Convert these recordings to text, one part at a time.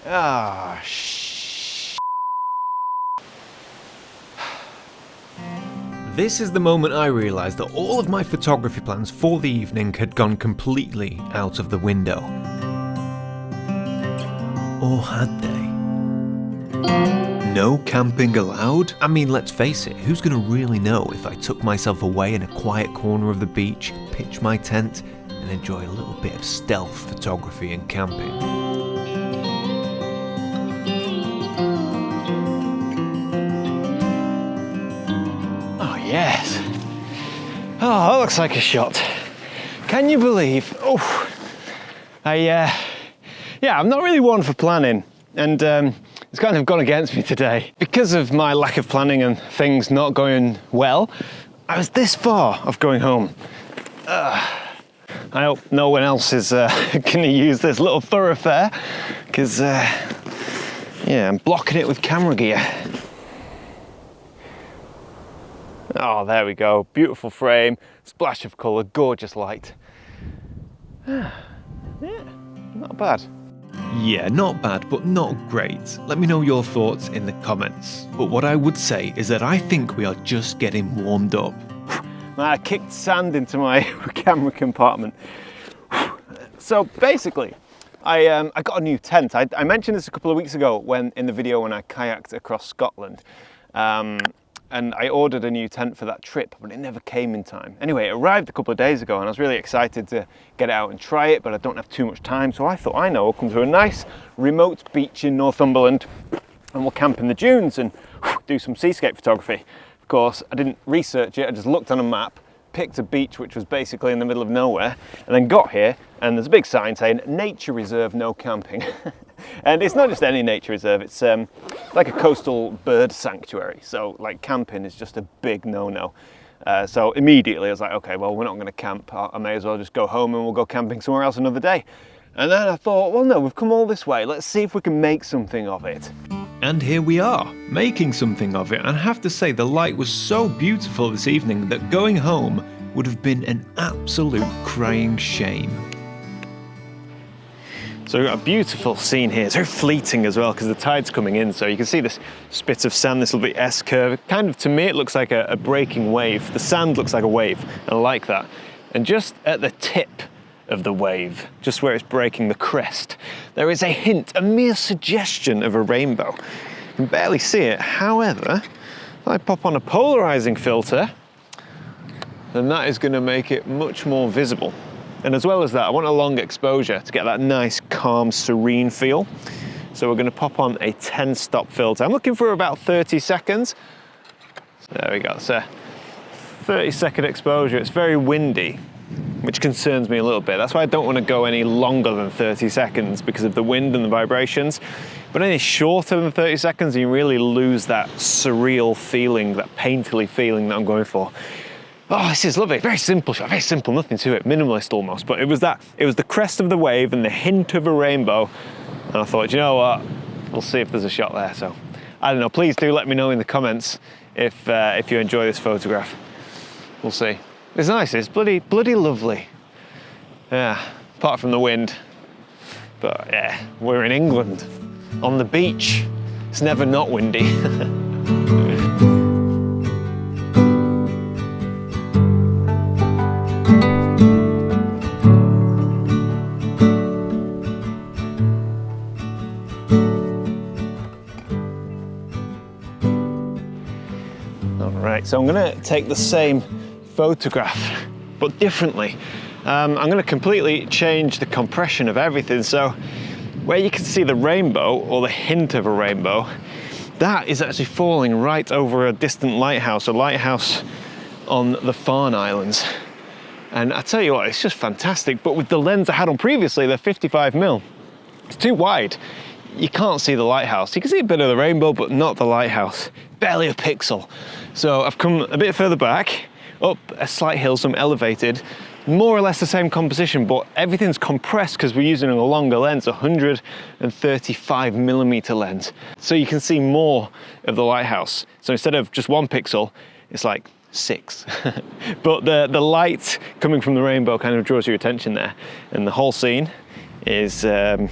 Ah, This is the moment I realised that all of my photography plans for the evening had gone completely out of the window. Or had they? No camping allowed? I mean, let's face it, who's gonna really know if I took myself away in a quiet corner of the beach, pitch my tent, and enjoy a little bit of stealth photography and camping? yes. Oh, that looks like a shot. Can you believe? Oh, yeah, I'm not really one for planning, and it's kind of gone against me today. Because of my lack of planning and things not going well, I was this far off going home. I hope no one else is gonna use this little thoroughfare, because, yeah, I'm blocking it with camera gear. Oh, there we go. Beautiful frame, splash of colour, gorgeous light. Yeah, not bad. Yeah, not bad, but not great. Let me know your thoughts in the comments. But what I would say is that I think we are just getting warmed up. I kicked sand into my camera compartment. So basically, I got a new tent. I mentioned this a couple of weeks ago in the video when I kayaked across Scotland. And I ordered a new tent for that trip, but it never came in time. Anyway, it arrived a couple of days ago and I was really excited to get it out and try it, but I don't have too much time. So I thought, I'll come to a nice remote beach in Northumberland and we'll camp in the dunes and do some seascape photography. Of course, I didn't research it. I just looked on a map, picked a beach which was basically in the middle of nowhere, and then got here and there's a big sign saying nature reserve, no camping. And it's not just any nature reserve, it's like a coastal bird sanctuary. So like camping is just a big no-no. So immediately I was like, okay, well, we're not gonna camp. I may as well just go home and we'll go camping somewhere else another day. And then I thought, well, no, we've come all this way. Let's see if we can make something of it. And here we are, making something of it. And I have to say, the light was so beautiful this evening that going home would have been an absolute crying shame. So we've got a beautiful scene here. It's very fleeting as well because the tide's coming in. So you can see this spit of sand, this little bit S-curve. Kind of, to me, it looks like a breaking wave. The sand looks like a wave, and I like that. And just at the tip of the wave, just where it's breaking the crest, there is a hint, a mere suggestion of a rainbow. You can barely see it. However, if I pop on a polarizing filter, then that is going to make it much more visible. And as well as that, I want a long exposure to get that nice, calm, serene feel. So we're going to pop on a 10-stop filter. I'm looking for about 30 seconds. So there we go. It's a 30-second exposure. It's very windy, which concerns me a little bit. That's why I don't want to go any longer than 30 seconds because of the wind and the vibrations. But any shorter than 30 seconds, you really lose that surreal feeling, that painterly feeling that I'm going for. Oh, this is lovely. Very simple shot, very simple, nothing to it, minimalist almost. But it was the crest of the wave and the hint of a rainbow. And I thought, you know what? We'll see if there's a shot there. So, I don't know, please do let me know in the comments if you enjoy this photograph. We'll see. It's nice, it's bloody lovely. Yeah, apart from the wind. But yeah, we're in England, on the beach. It's never not windy. Alright, so I'm going to take the same photograph, but differently. I'm going to completely change the compression of everything. So where you can see the rainbow, or the hint of a rainbow, that is actually falling right over a distant lighthouse, a lighthouse on the Farne Islands. And I tell you what, it's just fantastic. But with the lens I had on previously, the 55mm, it's too wide. You can't see the lighthouse. You can see a bit of the rainbow, but not the lighthouse. Barely a pixel. So I've come a bit further back, up a slight hill, so I'm elevated. More or less the same composition, but everything's compressed because we're using a longer lens, 135mm lens. So you can see more of the lighthouse. So instead of just 1 pixel, it's like 6. But the light coming from the rainbow kind of draws your attention there. And the whole scene is, well,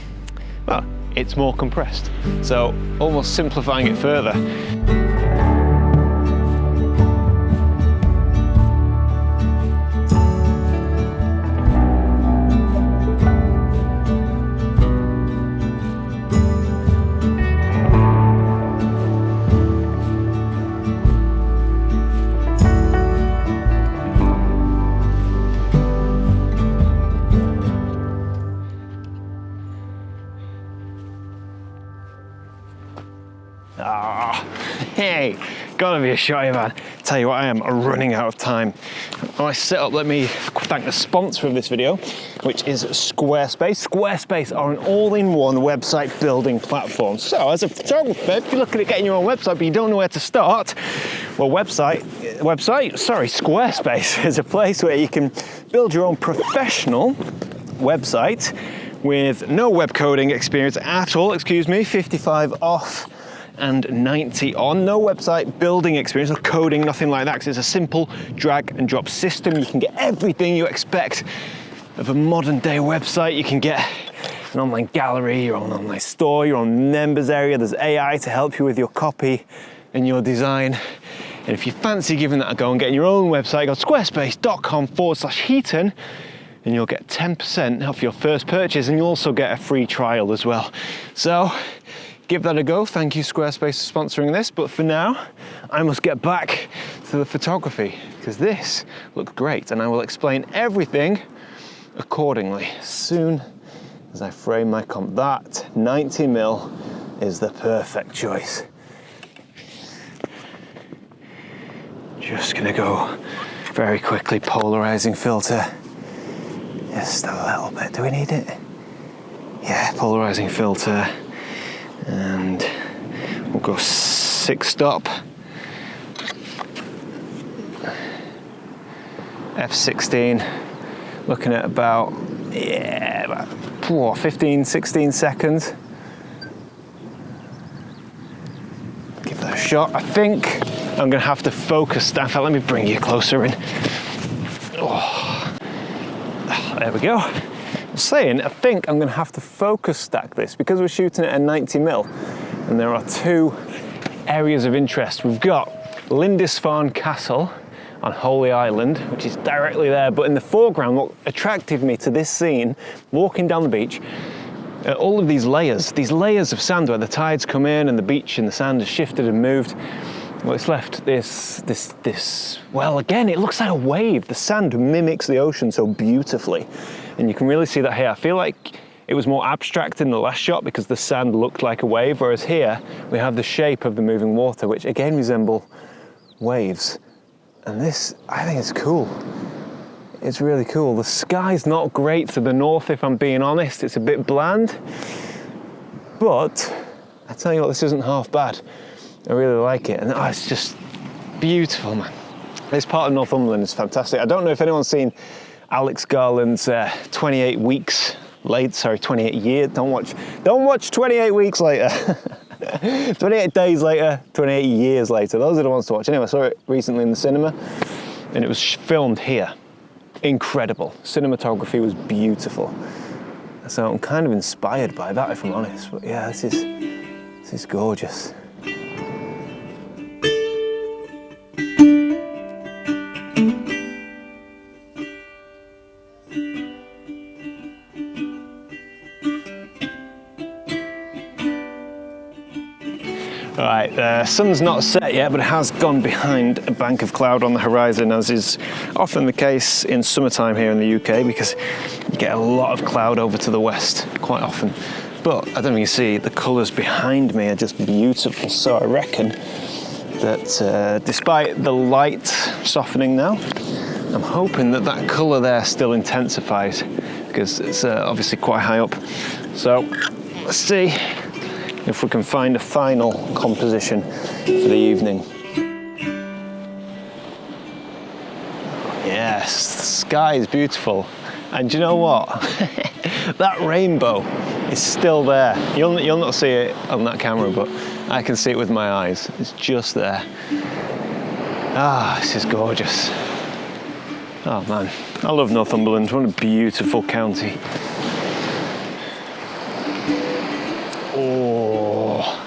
it's more compressed. So almost simplifying it further. Hey, gotta be a shot, man. Tell you what, I am running out of time. While I set up, let me thank the sponsor of this video, which is Squarespace. Squarespace are an all-in-one website building platform. So as a photographer, if you're looking at getting your own website but you don't know where to start, well, Squarespace is a place where you can build your own professional website with no web coding experience at all, 55 off and 90 on. No website building experience or coding, nothing like that, because it's a simple drag and drop system. You can get everything you expect of a modern day website. You can get an online gallery, your own online store, your own members area. There's AI to help you with your copy and your design. And if you fancy giving that a go and getting your own website, go to squarespace.com/Heaton and you'll get 10% off your first purchase, and you'll also get a free trial as well. So give that a go. Thank you, Squarespace, for sponsoring this. But for now, I must get back to the photography because this looks great, and I will explain everything accordingly as soon as I frame my comp. That 90mm is the perfect choice. Just gonna go very quickly, polarizing filter. Just a little bit. Do we need it? Yeah, polarizing filter. And we'll go 6-stop. F16. Looking at about 15, 16 seconds. Give that a shot. I think I'm gonna have to focus stack. Let me bring you closer in. Oh, there we go. I think I'm going to have to focus stack this because we're shooting at a 90mm, and there are two areas of interest. We've got Lindisfarne Castle on Holy Island, which is directly there, but in the foreground, what attracted me to this scene, walking down the beach, all of these layers of sand where the tides come in and the beach and the sand has shifted and moved. Well, it's left this, well, again, it looks like a wave. The sand mimics the ocean so beautifully. And you can really see that here. I feel like it was more abstract in the last shot because the sand looked like a wave, whereas here we have the shape of the moving water, which again resemble waves. And this, I think it's cool. It's really cool. The sky's not great to the north, if I'm being honest. It's a bit bland. But I tell you what, this isn't half bad. I really like it, and it's just beautiful, man. This part of Northumberland is fantastic. I don't know if anyone's seen Alex Garland's 28 years. Don't watch 28 weeks later. 28 days later, 28 years later. Those are the ones to watch. Anyway, I saw it recently in the cinema, and it was filmed here. Incredible. Cinematography was beautiful. So I'm kind of inspired by that, if I'm honest. But yeah, this is gorgeous. All right, the sun's not set yet, but it has gone behind a bank of cloud on the horizon, as is often the case in summertime here in the UK, because you get a lot of cloud over to the west quite often. But I don't know if you see, the colours behind me are just beautiful. So I reckon that despite the light softening now, I'm hoping that that colour there still intensifies because it's obviously quite high up. So let's see if we can find a final composition for the evening. Yes, the sky is beautiful. And do you know what? That rainbow is still there. You'll not see it on that camera, but I can see it with my eyes. It's just there. This is gorgeous. Oh man, I love Northumberland. What a beautiful county. Oh.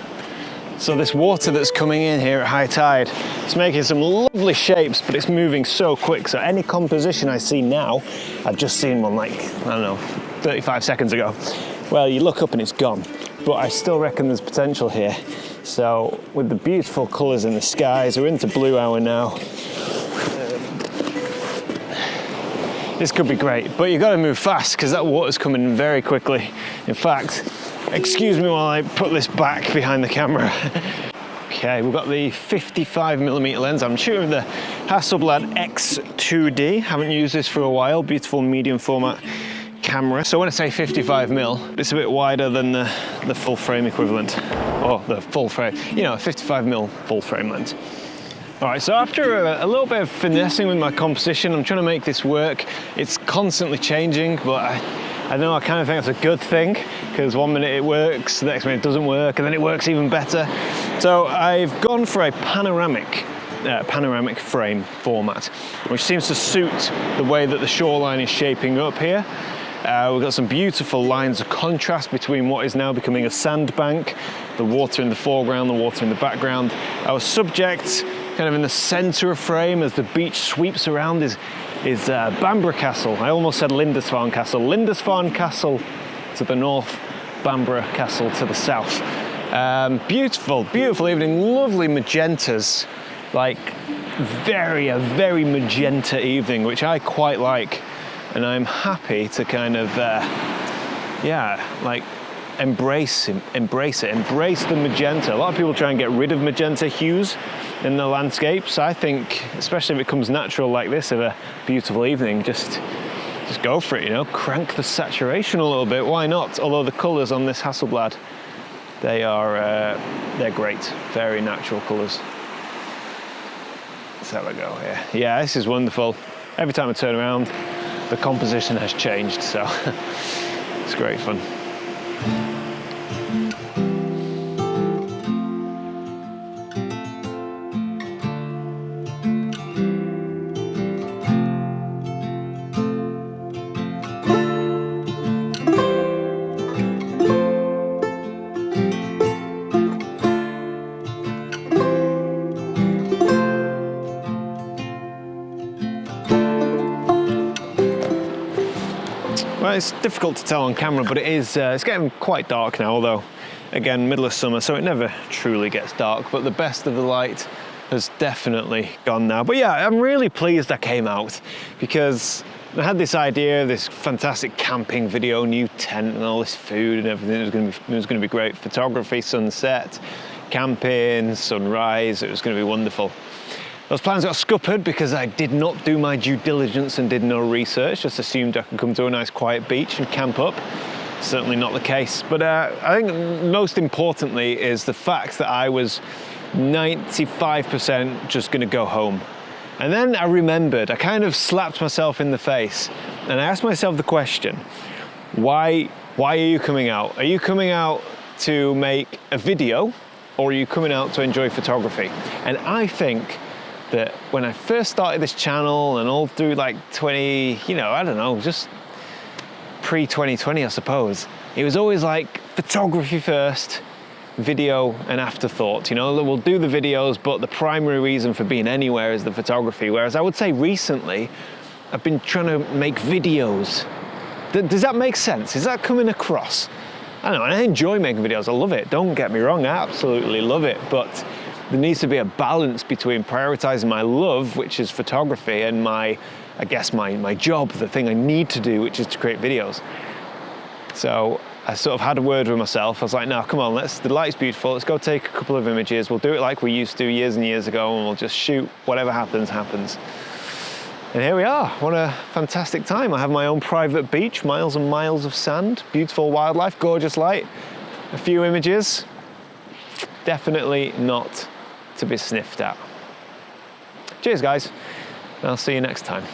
So this water that's coming in here at high tide, it's making some lovely shapes, but it's moving so quick. So any composition I see now, I've just seen one like, I don't know, 35 seconds ago. Well, you look up and it's gone. But I still reckon there's potential here. So with the beautiful colours in the skies, we're into blue hour now. This could be great, but you've got to move fast because that water's coming in very quickly. In fact, excuse me while I put this back behind the camera. Okay, we've got the 55mm lens. I'm shooting the Hasselblad X2D. Haven't used this for a while. Beautiful medium format camera. So when I say 55mm, it's a bit wider than the full frame equivalent. Or the full frame, you know, a 55mm full frame lens. All right, so after a little bit of finessing with my composition, I'm trying to make this work. It's constantly changing, but I know I kind of think that's a good thing, because one minute it works, the next minute it doesn't work, and then it works even better. So I've gone for a panoramic frame format, which seems to suit the way that the shoreline is shaping up here. We've got some beautiful lines of contrast between what is now becoming a sandbank, the water in the foreground, the water in the background. Our subject, kind of in the center of frame as the beach sweeps around, is Bamborough Castle. I almost said Lindisfarne Castle. Lindisfarne Castle to the north, Bamborough Castle to the south. Beautiful, beautiful evening, lovely magentas, like a very magenta evening, which I quite like. And I'm happy to kind of, like embrace it, embrace the magenta. A lot of people try and get rid of magenta hues in the landscapes. I think, especially if it comes natural like this of a beautiful evening, just go for it, you know, crank the saturation a little bit, why not? Although the colors on this Hasselblad, they're great, very natural colors. Let's have a go here. Yeah, this is wonderful. Every time I turn around, the composition has changed, so it's great fun. Well, it's difficult to tell on camera, but it is, it's getting quite dark now, although, again, middle of summer, so it never truly gets dark, but the best of the light has definitely gone now. But yeah, I'm really pleased I came out, because I had this idea, this fantastic camping video, new tent and all this food and everything. It was going to be great. Photography, sunset, camping, sunrise, it was going to be wonderful. Those plans got scuppered because I did not do my due diligence and did no research, just assumed I could come to a nice quiet beach and camp up. Certainly not the case. But I think most importantly is the fact that I was 95% just going to go home. And then I remembered, I kind of slapped myself in the face and I asked myself the question, why are you coming out? Are you coming out to make a video, or are you coming out to enjoy photography? And I think that when I first started this channel and all through like 20, you know, I don't know, just pre-2020, I suppose, it was always like photography first, video an afterthought. You know, we'll do the videos, but the primary reason for being anywhere is the photography. Whereas I would say recently, I've been trying to make videos. Does that make sense? Is that coming across? I don't know, I enjoy making videos, I love it. Don't get me wrong, I absolutely love it, but there needs to be a balance between prioritizing my love, which is photography, and my job, the thing I need to do, which is to create videos. So I sort of had a word with myself. I was like, no, come on, the light's beautiful. Let's go take a couple of images. We'll do it like we used to years and years ago, and we'll just shoot whatever happens, happens. And here we are. What a fantastic time. I have my own private beach, miles and miles of sand, beautiful wildlife, gorgeous light, a few images. Definitely not to be sniffed at. Cheers, guys. I'll see you next time.